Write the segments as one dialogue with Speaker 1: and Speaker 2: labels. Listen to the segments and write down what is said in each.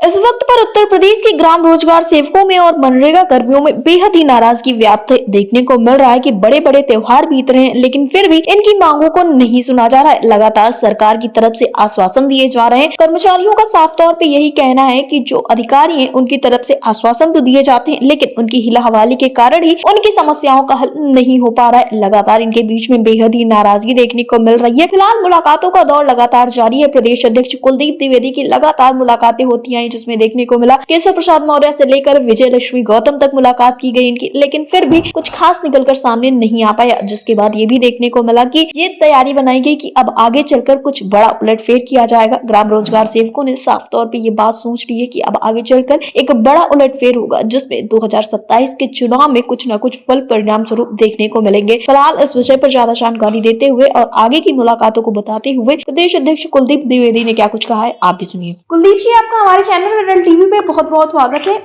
Speaker 1: इस वक्त पर उत्तर प्रदेश के ग्राम रोजगार सेवकों में और मनरेगा कर्मियों में बेहद ही नाराजगी व्याप्त देखने को मिल रहा है कि बड़े बड़े त्योहार बीत रहे हैं, लेकिन फिर भी इनकी मांगों को नहीं सुना जा रहा है। लगातार सरकार की तरफ से आश्वासन दिए जा रहे हैं। कर्मचारियों का साफ तौर पे यही कहना है कि जो अधिकारी हैं उनकी तरफ से आश्वासन तो दिए जाते हैं, लेकिन उनकी हिला हवाली के कारण ही उनकी समस्याओं का हल नहीं हो पा रहा है। लगातार इनके बीच में बेहद ही नाराजगी देखने को मिल रही है। फिलहाल मुलाकातों का दौर लगातार जारी है। प्रदेश अध्यक्ष कुलदीप द्विवेदी की लगातार मुलाकातें होती आई, जिसमें देखने को मिला केशव प्रसाद मौर्य से लेकर विजय लक्ष्मी गौतम तक मुलाकात की गई इनकी, लेकिन फिर भी कुछ खास निकलकर सामने नहीं आ पाया। जिसके बाद ये भी देखने को मिला कि ये तैयारी बनाई गई कि अब आगे चलकर कुछ बड़ा उलटफेर किया जाएगा। ग्राम रोजगार सेवकों ने साफ तौर पे ये बात सोच ली है कि अब आगे चलकर एक बड़ा उलटफेर होगा, जिसमें 2027 के चुनाव में कुछ न कुछ फल परिणाम स्वरूप देखने को मिलेंगे। फिलहाल इस विषय पर ज्यादा जानकारी देते हुए और आगे की मुलाकातों को बताते हुए प्रदेश अध्यक्ष कुलदीप द्विवेदी ने क्या कुछ कहा है, आप भी सुनिए। कुलदीप जी, आपका हमारे चैनल अडल्ट टीवी पे बहुत बहुत स्वागत है।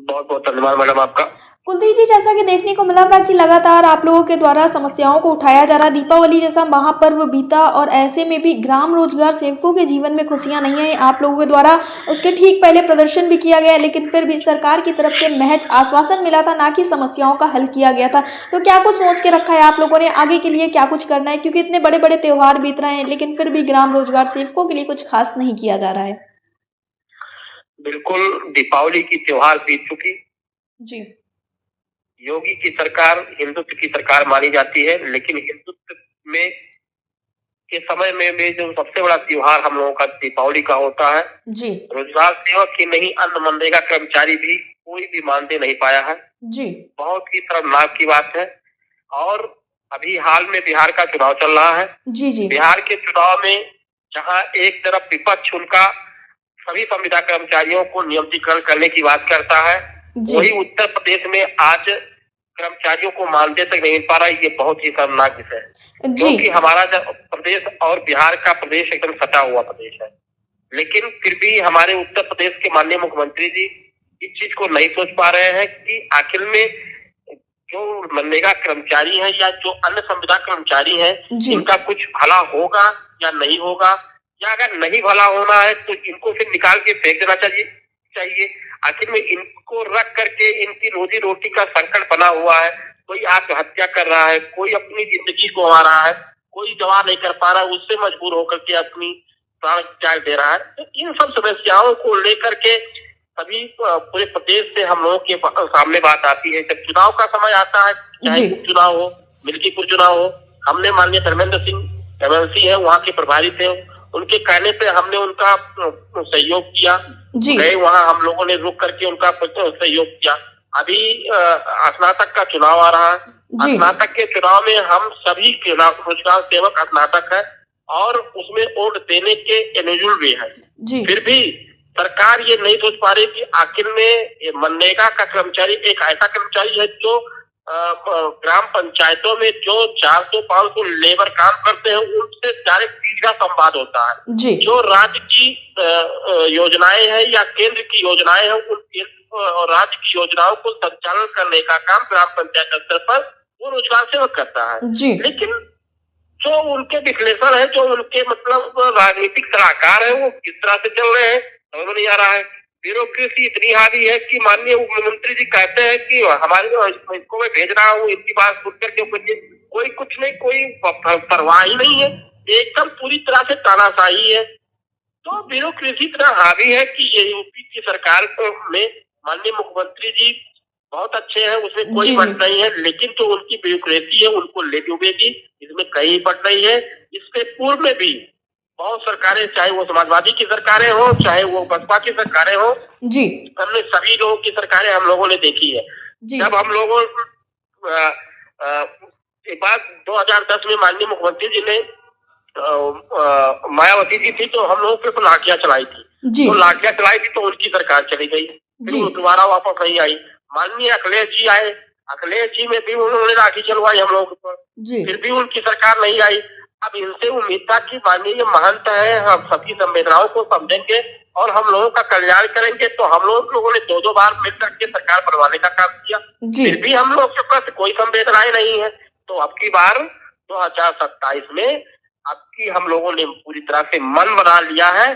Speaker 2: बहुत बहुत धन्यवाद मैडम आपका।
Speaker 1: कुलदीप जी, जैसा कि देखने को मिला था कि लगातार आप लोगों के द्वारा समस्याओं को उठाया जा रहा, दीपावली जैसा महापर्व बीता और ऐसे में भी ग्राम रोजगार सेवकों के जीवन में खुशियां नहीं आई। आप लोगों के द्वारा उसके ठीक पहले प्रदर्शन भी किया गया, लेकिन फिर भी सरकार की तरफ से महज आश्वासन मिला था, ना कि समस्याओं का हल किया गया था। तो क्या कुछ सोच के रखा है आप लोगों ने आगे के लिए, क्या कुछ करना है, क्योंकि इतने बड़े बड़े त्योहार बीत रहे हैं लेकिन फिर भी ग्राम रोजगार सेवकों के लिए कुछ खास नहीं किया जा रहा है।
Speaker 2: बिल्कुल, दीपावली की त्योहार बीत चुकी।
Speaker 1: जी
Speaker 2: योगी की सरकार हिंदुत्व की सरकार मानी जाती है, लेकिन हिंदुत्व में के समय में भी जो सबसे बड़ा त्योहार हम लोगों का दीपावली का होता है।
Speaker 1: जी
Speaker 2: रोजगार सेवक ही नहीं, अन्य मनरेगा कर्मचारी भी कोई भी मानते नहीं पाया है।
Speaker 1: जी
Speaker 2: बहुत ही शर्मनाक की बात है। और अभी हाल में बिहार का चुनाव चल रहा है।
Speaker 1: जी जी
Speaker 2: बिहार के चुनाव में जहां एक तरफ विपक्ष उनका सभी संविदा कर्मचारियों को नियमितीकरण करने की बात करता है, वही उत्तर प्रदेश में आज कर्मचारियों को मानदेय तक नहीं मिल पा रहा है। ये बहुत ही शर्मनाक विषय है, क्योंकि हमारा प्रदेश और बिहार का प्रदेश एकदम सटा हुआ प्रदेश है। लेकिन फिर भी हमारे उत्तर प्रदेश के माननीय मुख्यमंत्री जी इस चीज को नहीं सोच पा रहे हैं कि आखिर में जो मनरेगा कर्मचारी हैं या जो अन्य संविदा कर्मचारी हैं, इनका कुछ भला होगा या नहीं होगा, या अगर नहीं भला होना है तो इनको फिर निकाल के फेंक देना चाहिए। आखिर में इनको रख करके इनकी रोजी रोटी का संकट बना हुआ है। कोई आत्महत्या कर रहा है, कोई अपनी जिंदगी गंवा रहा है, कोई दवा नहीं कर पा रहा है, उससे मजबूर होकर के अपनी प्राण त्याग दे रहा है। तो इन सब समस्याओं को लेकर के सभी पूरे प्रदेश से हम लोगों के सामने बात आती है। जब चुनाव का समय आता है, चाहे चुनाव हो, मिल्कीपुर चुनाव हो, हमने माननीय धर्मेंद्र सिंह एमएलसी है, वहाँ के प्रभारी थे, उनके कहने पे हमने उनका सहयोग किया। गए वहाँ, हम लोगों ने रुक करके उनका सहयोग किया। अभी स्नातक का चुनाव आ रहा है। स्नातक के चुनाव में हम सभी रोजगार सेवक स्नातक है और उसमें वोट देने के एलिजिबल भी है। फिर भी सरकार ये नहीं सोच पा रही कि आखिर में मनरेगा का कर्मचारी एक ऐसा कर्मचारी है जो ग्राम पंचायतों में जो 400-500 लेबर काम करते हैं, उनसे डायरेक्ट सीधा संवाद होता है। जो राज्य की योजनाएं हैं या केंद्र की योजनाएं हैं, उन केंद्र और राज्य की योजनाओं को संचालन करने का काम ग्राम पंचायत स्तर पर वो रोजगार सेवक करता है। लेकिन जो उनके विश्लेषण है, जो उनके मतलब राजनीतिक सलाहकार है, वो किस तरह से चल रहे हैं समझ नहीं आ रहा है। ब्यूरोक्रेसी इतनी हावी है कि माननीय मुख्यमंत्री जी कहते हैं कि हमारे इसको मैं भेज रहा हूँ, इनकी बात सुन करके कोई कुछ नहीं, कोई परवाह ही नहीं है, एकदम पूरी तरह से तानाशाही है। तो ब्यूरोक्रेसी इतना हावी है कि ये यूपी की सरकार में माननीय मुख्यमंत्री जी बहुत अच्छे हैं, उसमें कोई बात नहीं है, लेकिन जो उनकी ब्यूरोक्रेसी है उनको ले डूबेगी, इसमें कहीं पड़ रही है। इससे पूर्व में भी बहुत सरकारें, चाहे वो समाजवादी की सरकारें हो, चाहे वो बसपा की सरकारें हो, हमने सभी लोगों की सरकारें हम लोगों ने देखी है। जब हम लोगों एक बार 2010 में माननीय मुख्यमंत्री जी ने मायावती जी थी, तो हम लोगों पे लाठियां चलाई थी। तो लाठियां चलाई थी तो उनकी सरकार चली गई, फिर वो दोबारा वापस नहीं आई। माननीय अखिलेश जी आए, अखिलेश जी में भी उन्होंने लाठी चलवाई हम लोगों पर, फिर भी उनकी सरकार नहीं आई। अब इनसे उम्मीद था कि माननीय महंत है, हम सबकी संवेदनाओं को समझेंगे और हम लोगों का कल्याण करेंगे। तो हम लोगों ने 2-2 बार मिलकर के सरकार बनवाने का काम किया, फिर भी हम लोग के पास कोई संवेदनाएं नहीं है। तो अब की बार 2027 में अब की हम लोगों ने पूरी तरह से मन बना लिया है,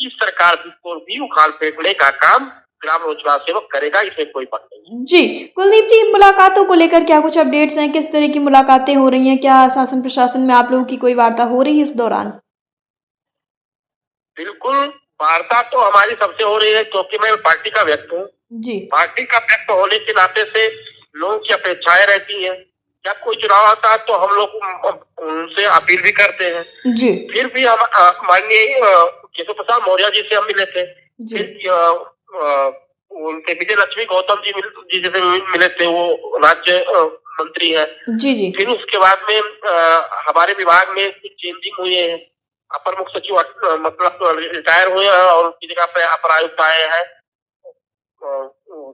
Speaker 2: इस सरकार को भी उखाड़ फेंकने का काम ग्राम रोजगार सेवक करेगा, इसमें कोई बात नहीं।
Speaker 1: जी, कुलदीप जी, मुलाकातों को लेकर क्या कुछ अपडेट्स हैं? किस तरह की मुलाकातें हो रही हैं? क्या शासन प्रशासन में आप लोगों की कोई वार्ता हो रही है इस दौरान?
Speaker 2: बिल्कुल, वार्ता तो हमारी सबसे हो रही है, क्योंकि मैं पार्टी का व्यक्ति हूँ।
Speaker 1: जी,
Speaker 2: पार्टी का व्यक्ति होने के नाते से लोगों की अपेक्षाएं रहती हैं। जब कोई चुनाव आता है तो हम लोग उनसे अपील भी करते हैं।
Speaker 1: जी,
Speaker 2: फिर भी हम माननीय केशव प्रसाद मौर्य जी से हम मिले थे।
Speaker 1: जी,
Speaker 2: फिर उनके विजय लक्ष्मी गौतम जी से मिले थे, वो राज्य मंत्री है।
Speaker 1: जी, जी,
Speaker 2: फिर उसके बाद में हमारे विभाग में कुछ चेंजिंग हुए हैं। अपर मुख्य सचिव मतलब रिटायर हुए हैं और उनकी जगह पे अपर आयुक्त आए हैं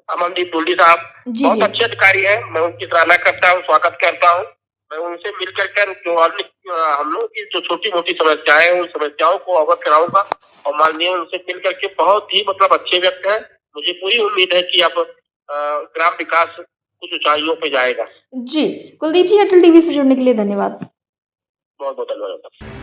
Speaker 2: अमनदीप दुल्ली साहब।
Speaker 1: जी,
Speaker 2: बहुत
Speaker 1: जी,
Speaker 2: अच्छे अधिकारी हैं, मैं उनकी सराहना करता हूँ, स्वागत करता हूँ। मैं उनसे मिलकर कर जो अन्य हम लोग की जो छोटी मोटी समस्याएं हैं, उन समस्याओं को अवगत कराऊंगा और माननीय उनसे मिल करके बहुत ही मतलब अच्छे व्यक्ति हैं। मुझे पूरी उम्मीद है कि अब ग्राम विकास कुछ ऊंचाइयों पे जाएगा।
Speaker 1: जी। कुलदीप जी, अटल टीवी से जुड़ने के लिए धन्यवाद।
Speaker 2: बहुत बहुत धन्यवाद।